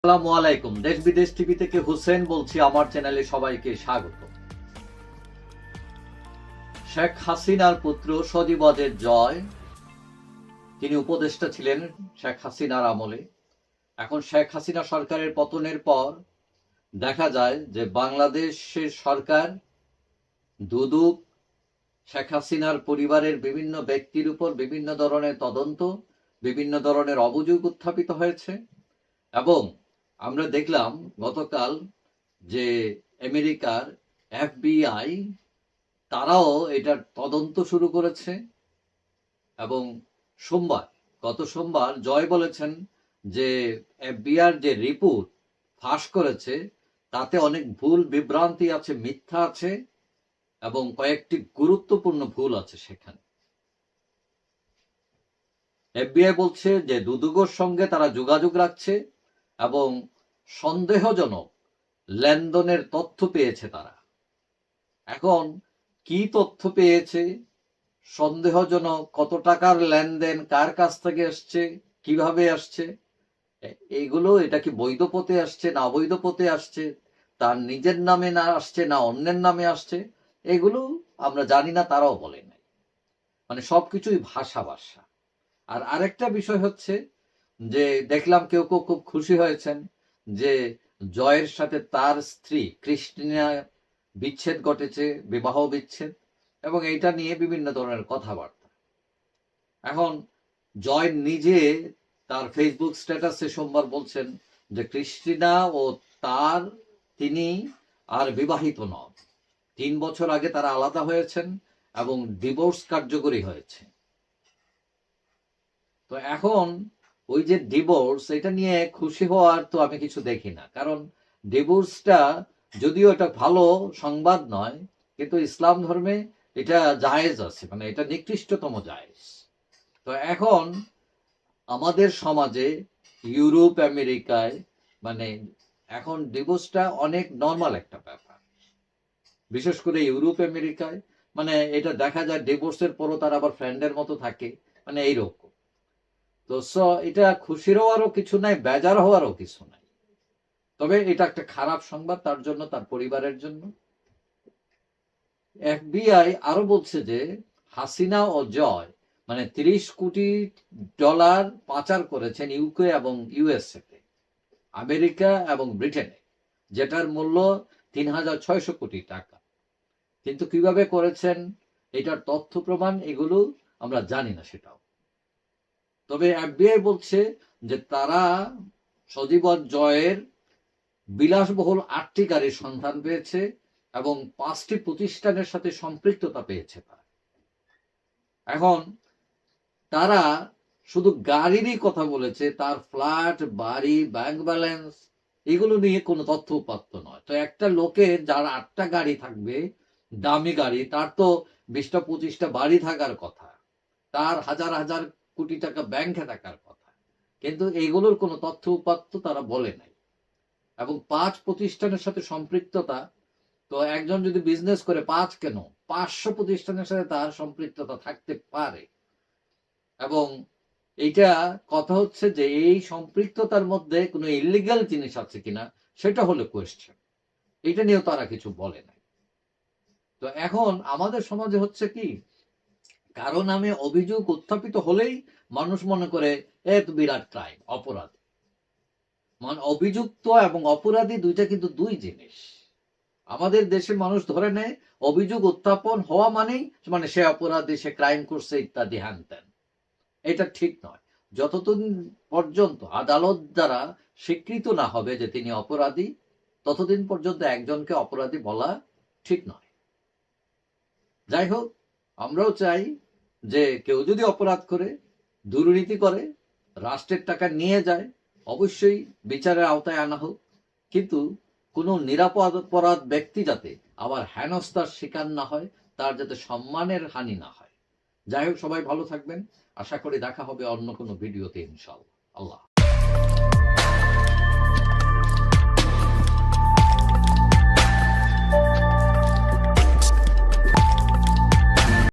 আসসালামু আলাইকুম। দেশ বিদেশ টিভি থেকে হুসেন বলছি। আমার চ্যানেলে সবাইকে স্বাগত। শেখ হাসিনার পুত্র সজীবদের জয়, তিনি উপদেষ্টা ছিলেন শেখ হাসিনার আমলে। এখন শেখ হাসিনা সরকারের পতনের পর দেখা যায় যে বাংলাদেশের সরকার দুদক শেখ হাসিনার পরিবারের বিভিন্ন ব্যক্তির উপর বিভিন্ন ধরনের তদন্ত, বিভিন্ন ধরনের অভিযোগ উত্থাপিত হয়েছে। এবং আমরা দেখলাম গতকাল যে আমেরিকার FBI তারাও এটার তদন্ত শুরু করেছে। এবং গত সোমবার জয় বলেছেন যে FBI যে রিপোর্ট ফাঁস করেছে তাতে অনেক ভুল বিভ্রান্তি আছে, মিথ্যা আছে এবং কয়েকটি গুরুত্বপূর্ণ ভুল আছে সেখানে। FBI বলছে যে দুদকের সঙ্গে তারা যোগাযোগ রাখছে এবং সন্দেহজনক লেনদেনের তথ্য পেয়েছে তারা। এখন কি তথ্য পেয়েছে, সন্দেহজনক কত টাকার লেনদেন, কার কাছ থেকে আসছে, কিভাবে আসছে, এইগুলো এটা কি বৈধ পথে আসছে না অবৈধ পথে আসছে, তার নিজের নামে না আসছে না অন্যের নামে আসছে, এগুলো আমরা জানি না, তারাও বলে নাই। মানে সবকিছুই ভাষা। আর আরেকটা বিষয় হচ্ছে যে দেখলাম কেউ কেউ খুব খুশি হয়েছেন যে জয়ের সাথে তার স্ত্রী ক্রিস্টিনা বিচ্ছেদ ঘটেছে, বিবাহ বিচ্ছেদ, এবং এইটা নিয়ে বিভিন্ন ধরনের কথাবার্তা। এখন জয় নিজে তার ফেসবুক স্ট্যাটাসে সোমবার বলছেন যে ক্রিস্টিনা ও তিনি আর বিবাহিত নন। 3 বছর আগে তারা আলাদা হয়েছেন এবং ডিভোর্স কার্যকরী হয়েছে। তো এখন ওই যে ডিভোর্স, এটা নিয়ে খুশি হওয়ার তো আমি কিছু দেখি না। কারণ ডিভোর্সটা যদিও এটা ভালো সংবাদ নয়, কিন্তু ইসলাম ধর্মে এটা জায়েজ আছে, মানে এটা নিকৃষ্টতম জায়েজ। তো এখন আমাদের সমাজে, ইউরোপ আমেরিকায়, মানে এখন ডিভোর্সটা অনেক নর্মাল একটা ব্যাপার। বিশেষ করে ইউরোপ আমেরিকায় মানে এটা দেখা যায় ডিভোর্সের পরও তারা আবার ফ্রেন্ডের মতো থাকে, মানে এইরকম। তো এটা খুশির হওয়ারও কিছু নাই, বেজার হওয়ারও কিছু নাই। তবে এটা একটা খারাপ সংবাদ তার জন্য, তার পরিবারের জন্য। FBI আরো বলছে যে হাসিনা ও জয় মানে 30 কোটি ডলার পাচার করেছেন ইউকে এবং USA তে, আমেরিকা এবং ব্রিটেনে, যেটার মূল্য 3600 কোটি টাকা। কিন্তু কিভাবে করেছেন, এটার তথ্য প্রমাণ এগুলো আমরা জানি না সেটাও। তবে FBI বলছে যে তারা সজীব জয়ের বিলাসবহুল 8টি গাড়ির সন্ধান পেয়েছে এবং 5টি প্রতিষ্ঠানের সাথে সম্পৃক্ততা পেয়েছে তারা। এখন তারা শুধু গাড়িরই কথা বলেছে, তার ফ্ল্যাট, বাড়ি, ব্যাংক ব্যালেন্স এগুলো নিয়ে কোনো তথ্য উপাত্ত নয়। তো একটা লোকের যার 8টা গাড়ি থাকবে, দামি গাড়ি, তার তো 20টা 25টা বাড়ি থাকার কথা, তার হাজার হাজার কোটি টাকা ব্যাংকে থাকার কথা, কিন্তু এইগুলোর কোনো তথ্য উপাত্ত তারা বলে নাই। এবং 5 প্রতিষ্ঠানের সাথে সম্পৃক্ততা, তো একজন যদি বিজনেস করে 5 কেন 500 প্রতিষ্ঠানের সাথে তার সম্পৃক্ততা থাকতে পারে। এবং এইটা কথা হচ্ছে যে এই সম্পৃক্ততার মধ্যে কোনো ইলিগাল জিনিস আছে কিনা সেটা হলো কোয়েশ্চেন। এটা নিয়েও তারা কিছু বলে নাই। তো এখন আমাদের সমাজে হচ্ছে কি, কারো নামে অভিযোগ উত্থাপিত হলেই মানুষ মনে করে তো বিরাট ক্রাইম, অপরাধ। মানে অভিযুক্ত এবং অপরাধী দুইটা কিন্তু দুই জিনিস। আমাদের দেশের মানুষ ধরে নেয় অভিযোগ উত্থাপন হওয়া মানেই মানে সে অপরাধী, সে ক্রাইম করছে ইত্যাদি হ্যান ত্যান। এটা ঠিক নয়। যতদিন পর্যন্ত আদালত দ্বারা স্বীকৃত না হবে যে তিনি অপরাধী, ততদিন পর্যন্ত একজনকে অপরাধী বলা ঠিক নয়। যাই হোক, আমরাও চাই যে কেউ যদি অপরাধ করে, দুর্নীতি করে, রাষ্ট্রের টাকা নিয়ে যায়, অবশ্যই বিচারের আওতায় আনা হোক। কিন্তু কোনো নিরাপরাধ ব্যক্তি যাতে আবার হেনস্থার শিকার না হয়, তার যাতে সম্মানের হানি না হয়। যাই হোক, সবাই ভালো থাকবেন। আশা করি দেখা হবে অন্য কোনো ভিডিওতে ইনশাআল্লাহ। আল্লাহ।